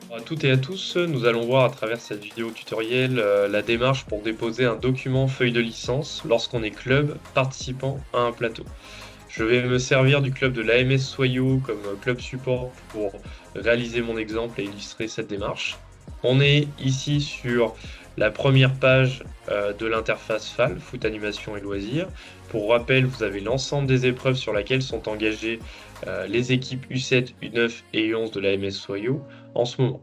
Bonjour à toutes et à tous, nous allons voir à travers cette vidéo tutoriel la démarche pour déposer un document feuille de licence lorsqu'on est club participant à un plateau. Je vais me servir du club de l'AMS Soyo comme club support pour réaliser mon exemple et illustrer cette démarche. On est ici sur la première page de l'interface FAL, Foot Animation et Loisirs. Pour rappel, vous avez l'ensemble des épreuves sur lesquelles sont engagées les équipes U7, U9 et U11 de l'AMS Soyo en ce moment.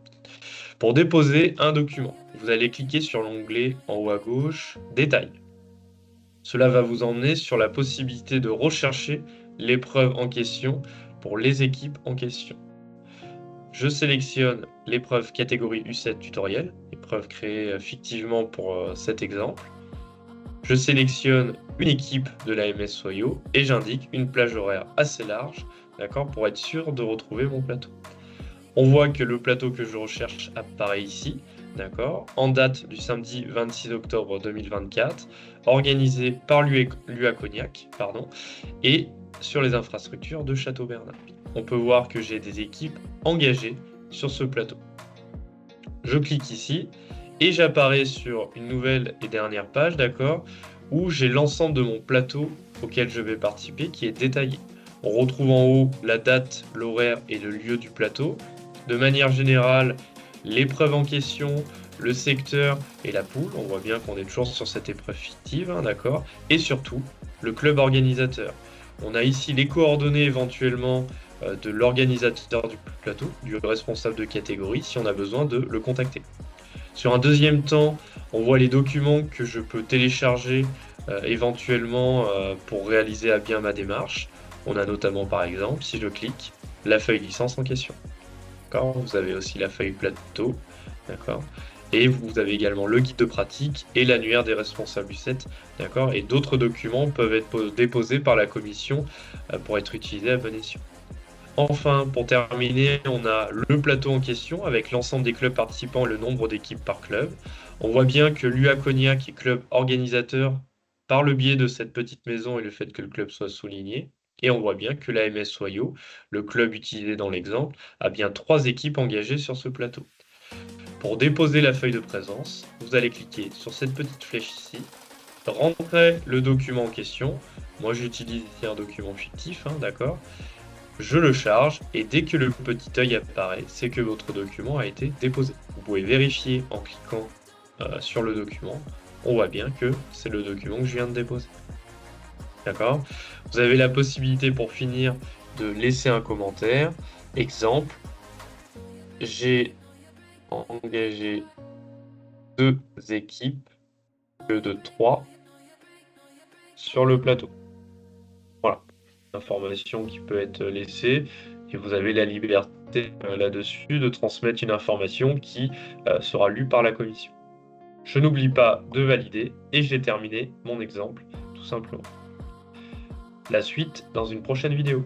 Pour déposer un document, vous allez cliquer sur l'onglet en haut à gauche, Détails. Cela va vous emmener sur la possibilité de rechercher l'épreuve en question pour les équipes en question. Je sélectionne l'épreuve catégorie U7 tutoriel, épreuve créée fictivement pour cet exemple. Je sélectionne une équipe de l'AMS Soyo et j'indique une plage horaire assez large, d'accord, pour être sûr de retrouver mon plateau. On voit que le plateau que je recherche apparaît ici, d'accord, en date du samedi 26 octobre 2024, organisé par l'UA Cognac, et sur les infrastructures de Château-Bernard. On peut voir que j'ai des équipes engagées sur ce plateau. Je clique ici et j'apparais sur une nouvelle et dernière page, d'accord, où j'ai l'ensemble de mon plateau auquel je vais participer qui est détaillé. On retrouve en haut la date, l'horaire et le lieu du plateau. De manière générale, l'épreuve en question, le secteur et la poule. On voit bien qu'on est toujours sur cette épreuve fictive, hein, d'accord. Et surtout, le club organisateur. On a ici les coordonnées éventuellement de l'organisateur du plateau, du responsable de catégorie, si on a besoin de le contacter. Sur un deuxième temps, on voit les documents que je peux télécharger éventuellement pour réaliser à bien ma démarche. On a notamment par exemple, si je clique, la feuille licence en question. Vous avez aussi la feuille plateau, d'accord. Et vous avez également le guide de pratique et l'annuaire des responsables U7, d'accord. Et d'autres documents peuvent être déposés par la commission pour être utilisés à bon escient. Enfin, pour terminer, on a le plateau en question avec l'ensemble des clubs participants et le nombre d'équipes par club. On voit bien que l'UA Cognac est club organisateur par le biais de cette petite maison et le fait que le club soit souligné. Et on voit bien que l'AMS Soyo, le club utilisé dans l'exemple, a bien 3 équipes engagées sur ce plateau. Pour déposer la feuille de présence, vous allez cliquer sur cette petite flèche ici, rentrer le document en question. Moi j'utilise ici un document fictif, hein, d'accord. Je le charge et dès que le petit œil apparaît, c'est que votre document a été déposé. Vous pouvez vérifier en cliquant sur le document. On voit bien que c'est le document que je viens de déposer. D'accord? Vous avez la possibilité pour finir de laisser un commentaire. Exemple, j'ai engagé 2 équipes que de 3 sur le plateau. Voilà, information qui peut être laissée et vous avez la liberté là-dessus de transmettre une information qui sera lue par la commission. Je n'oublie pas de valider et j'ai terminé mon exemple tout simplement. La suite dans une prochaine vidéo.